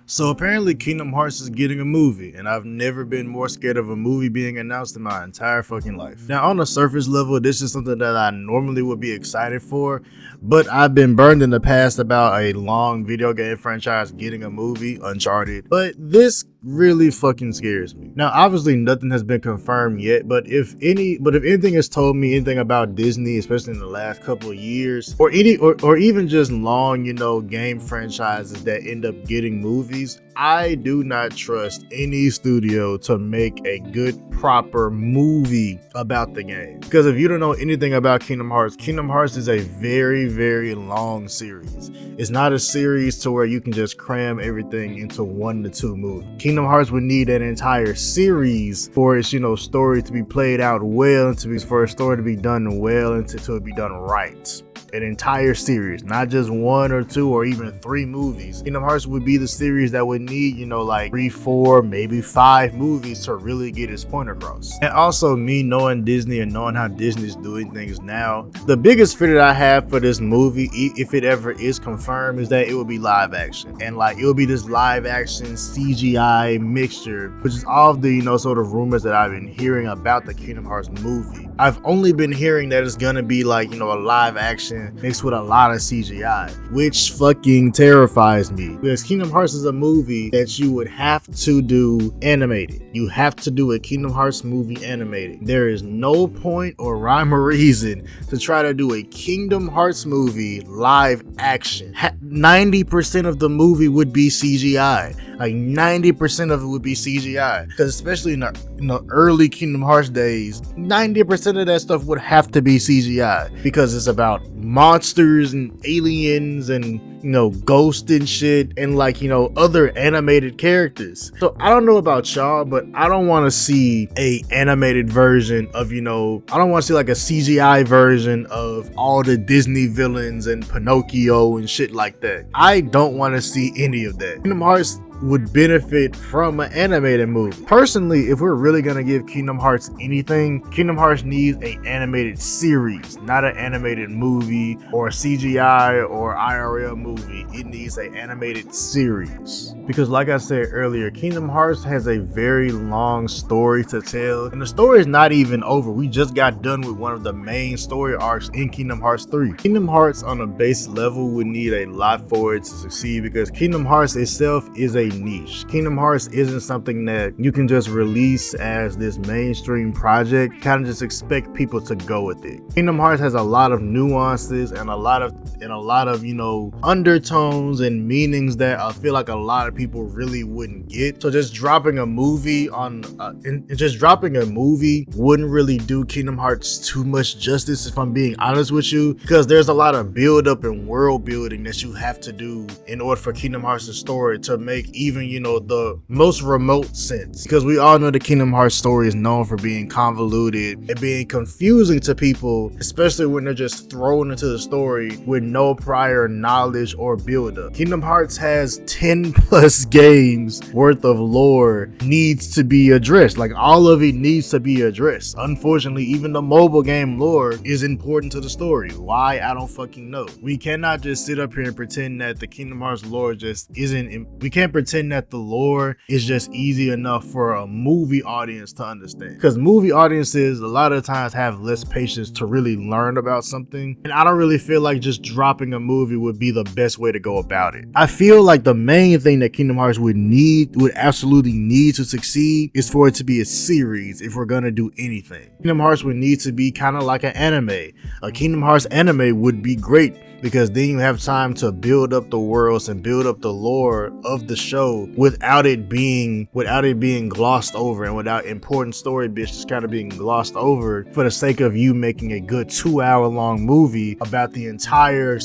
So apparently Kingdom Hearts is getting a movie, and I've never been more scared of a movie being announced in my entire fucking life. Now on the surface level, this is something that I normally would be excited for, but I've been burned in the past about a long video game franchise getting a movie, Uncharted, but this really fucking scares me. Now obviously nothing has been confirmed yet, but if anything has told me anything about Disney, especially in the last couple of years, or even just long, game franchises that end up getting movies, I do not trust any studio to make a good, proper movie about the game. Because if you don't know anything about Kingdom Hearts is a very, very long series. It's not a series to where you can just cram everything into 1 to 2 movies. Kingdom Hearts would need an entire series for its, story to be played out well, and for a story to be done well, and to be done right. An entire series, not just 1 or 2 or even 3 movies. Kingdom Hearts would be the series that would need, like 3, 4, maybe 5 movies to really get its point across. And also me knowing Disney and knowing how Disney's doing things now, the biggest fear that I have for this movie, if it ever is confirmed, is that it will be live action. And it will be this live action CGI mixture, which is all of the, sort of rumors that I've been hearing about the Kingdom Hearts movie. I've only been hearing that it's gonna be a live action mixed with a lot of CGI, which fucking terrifies me, because Kingdom Hearts is a movie that you would have to do animated. You have to do a Kingdom Hearts movie animated. There is no point or rhyme or reason to try to do a Kingdom Hearts movie live action. 90% of the movie would be CGI. 90% of it would be CGI, because especially in the early Kingdom Hearts days, 90% of that stuff would have to be CGI, because it's about monsters and aliens and ghosts and shit, and other animated characters. So I don't know about y'all, but I don't want to see a animated version of I don't want to see a CGI version of all the Disney villains and Pinocchio and shit like that. I don't want to see any of that. Kingdom Hearts would benefit from an animated movie. Personally, if we're really gonna give Kingdom Hearts anything, Kingdom Hearts needs an animated series, not an animated movie or a CGI or IRL movie. It needs an animated series. Because like I said earlier, Kingdom Hearts has a very long story to tell, and the story is not even over. We just got done with one of the main story arcs in Kingdom Hearts 3. Kingdom Hearts on a base level would need a lot for it to succeed, because Kingdom Hearts itself is a niche. Kingdom Hearts isn't something that you can just release as this mainstream project, kind of just expect people to go with it. Kingdom Hearts has a lot of nuances and a lot of undertones and meanings that I feel like a lot of people really wouldn't get. So just dropping a movie wouldn't really do Kingdom Hearts too much justice, if I'm being honest with you, because there's a lot of build up and world building that you have to do in order for Kingdom Hearts' story to make even the most remote sense. Because we all know the Kingdom Hearts story is known for being convoluted and being confusing to people, especially when they're just thrown into the story with no prior knowledge or build up. Kingdom Hearts has 10 plus games worth of lore needs to be addressed. All of it needs to be addressed. Unfortunately, even the mobile game lore is important to the story. Why? I don't fucking know. We cannot just sit up here and pretend that the Kingdom Hearts lore just isn't. We can't pretend that the lore is just easy enough for a movie audience to understand, because movie audiences a lot of times have less patience to really learn about something, and I don't really feel like just dropping a movie would be the best way to go about it. I feel like the main thing that Kingdom Hearts would absolutely need to succeed is for it to be a series. If we're gonna do anything, Kingdom Hearts would need to be kind of like an anime. A Kingdom Hearts anime would be great, because then you have time to build up the worlds and build up the lore of the show without it being glossed over, and without important story bits just kind of being glossed over for the sake of you making a good 2-hour long movie about the entire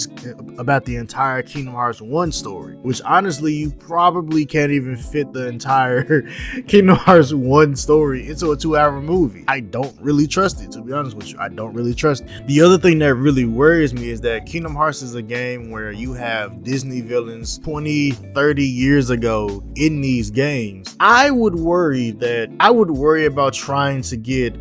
Kingdom Hearts 1 story, which honestly you probably can't even fit the entire Kingdom Hearts 1 story into a 2-hour movie. I don't really trust it, to be honest with you. I don't really trust it. The other thing that really worries me is that Kingdom Hearts Hearts is a game where you have Disney villains 20, 30 years ago in these games. I would worry about trying to get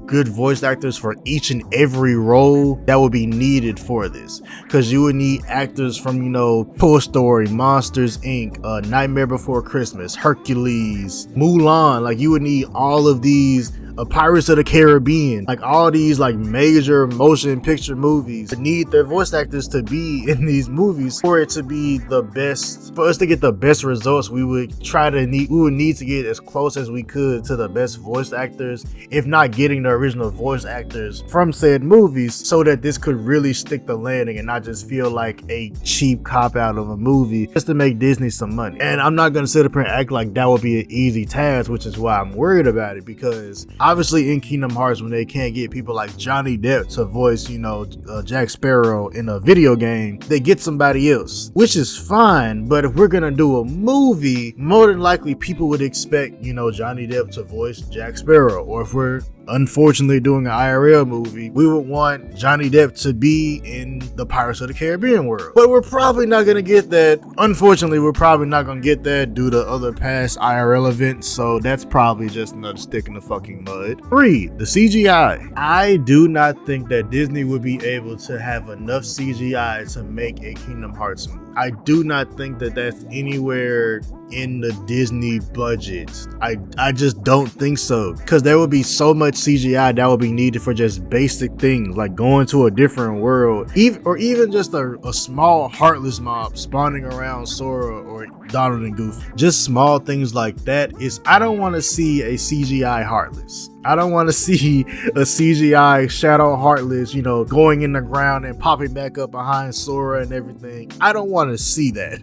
good voice actors for each and every role that would be needed for this, because you would need actors from, you know, Toy Story, Monsters Inc., Nightmare Before Christmas, Hercules, Mulan. Like, you would need all of these, Pirates of the Caribbean, like all these like major motion picture movies need their voice actors to be in these movies for it to be the best. For us to get the best results, we would need to get as close as we could to the best voice actors, if not getting the original voice actors from said movies, so that this could really stick the landing and not just feel like a cheap cop out of a movie just to make Disney some money. And I'm not gonna sit up here and act like that would be an easy task, which is why I'm worried about it, because obviously in Kingdom Hearts, when they can't get people like Johnny Depp to voice, you know, Jack Sparrow in a video game, they get somebody else, which is fine. But if we're gonna do a movie, more than likely people would expect, you know, Johnny Depp to voice Jack Sparrow. Or if we're unfortunately doing an IRL movie, we would want Johnny Depp to be in the Pirates of the Caribbean world. But we're probably not gonna get that. Unfortunately, we're probably not gonna get that due to other past IRL events, so that's probably just another stick in the fucking mud. 3, the CGI. I do not think that Disney would be able to have enough CGI to make a Kingdom Hearts movie. I do not think that that's anywhere in the Disney budget. I just don't think so, because there would be so much CGI that would be needed for just basic things like going to a different world, even just a small Heartless mob spawning around Sora or Donald and Goofy. Just small things like that. I don't want to see a CGI Heartless. I don't want to see a CGI Shadow Heartless, you know, going in the ground and popping back up behind Sora and everything. I don't want to see that.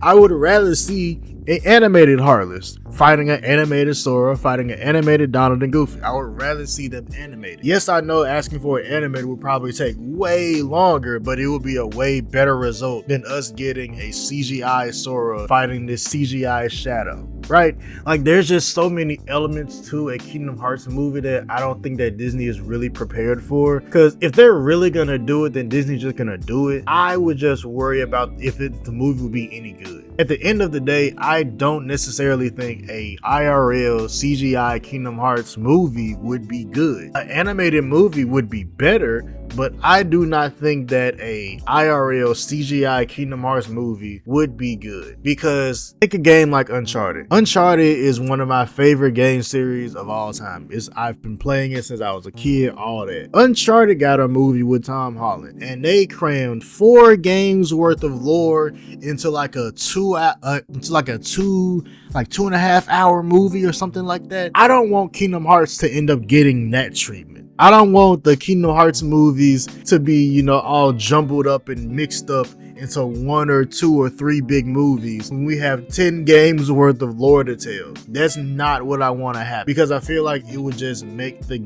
I would rather see an animated Heartless fighting an animated Sora, fighting an animated Donald and Goofy. I would rather see them animated. Yes, I know asking for an animated would probably take way longer, but it would be a way better result than us getting a CGI Sora fighting this CGI Shadow, right? Like, there's just so many elements to a Kingdom Hearts movie that I don't think that Disney is really prepared for, because if they're really gonna do it, then Disney's just gonna do it. I would just worry about if the movie would be any good. At the end of the day, I don't necessarily think a IRL CGI Kingdom Hearts movie would be good. An animated movie would be better, but I do not think that a IRL CGI Kingdom Hearts movie would be good. Because take a game like Uncharted. Uncharted is one of my favorite game series of all time. I've been playing it since I was a kid, all that. Uncharted got a movie with Tom Holland, and they crammed 4 games worth of lore into like a 2.5 hour movie or something like that. I don't want Kingdom Hearts to end up getting that treatment. I don't want the Kingdom Hearts movies to be, you know, all jumbled up and mixed up into 1 or 2 or 3 big movies when we have 10 games worth of lore to tell. That's not what I want to have, because I feel like it would just make the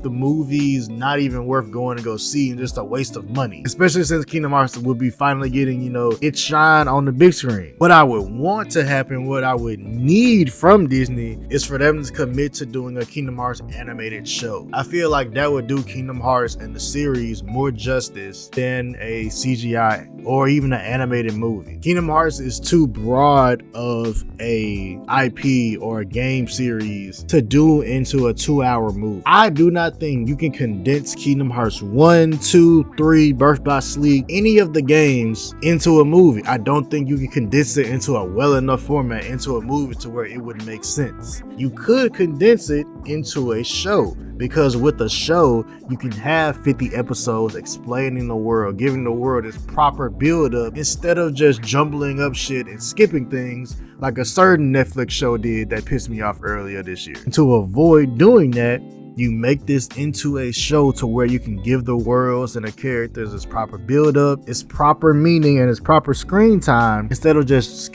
movies not even worth going to go see, and just a waste of money, especially since Kingdom Hearts will be finally getting, you know, its shine on the big screen. What I would want to happen, what I would need from Disney, is for them to commit to doing a Kingdom Hearts animated show. I feel like that would do Kingdom Hearts and the series more justice than a CGI or even an animated movie. Kingdom Hearts is too broad of a IP or a game series to do into a 2-hour movie. I do not think you can condense Kingdom Hearts 1, 2, 3, Birth by Sleep, any of the games into a movie. I don't think you can condense it into a well enough format into a movie to where it would make sense. You could condense it into a show, because with a show you can have 50 episodes explaining the world, giving the world its proper build up, instead of just jumbling up shit and skipping things like a certain Netflix show did that pissed me off earlier this year. And to avoid doing that, you make this into a show to where you can give the worlds and the characters its proper build up, its proper meaning, and its proper screen time, instead of just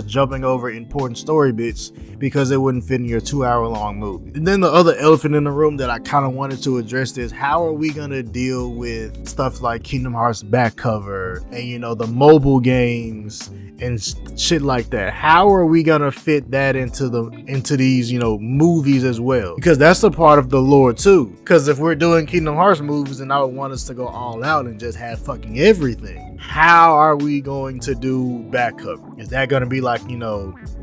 jumping over important story bits because it wouldn't fit in your 2-hour long movie. And then the other elephant in the room that I kind of wanted to address is, how are we gonna deal with stuff like Kingdom Hearts back cover and, you know, the mobile games and shit like that? How are we gonna fit that into these, you know, movies as well? Because that's a part of of the lore too. Because if we're doing Kingdom Hearts movies, and I would want us to go all out and just have fucking everything, how are we going to do back cover? Is that going to be like,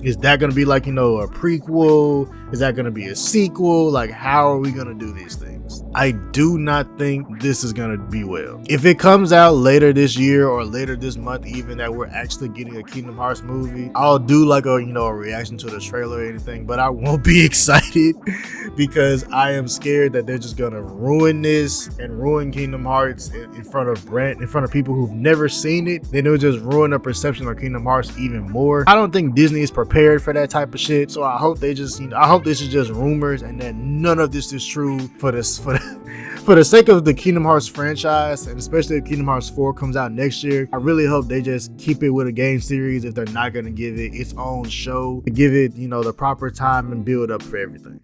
is that going to be like, a prequel? Is that going to be a sequel? Like, how are we going to do these things? I do not think this is going to be well. If it comes out later this year or later this month, even, that we're actually getting a Kingdom Hearts movie, I'll do like a reaction to the trailer or anything, but I won't be excited because I am scared that they're just going to ruin this and ruin Kingdom Hearts in front of people who've never seen it. Then it'll just ruin the perception of Kingdom Hearts even more. I don't think Disney is prepared for that type of shit, so I hope they just, I hope this is just rumors and that none of this is true for the sake of the Kingdom Hearts franchise, and especially if Kingdom Hearts 4 comes out next year. I really hope they just keep it with a game series if they're not going to give it its own show, to give it, the proper time and build up for everything.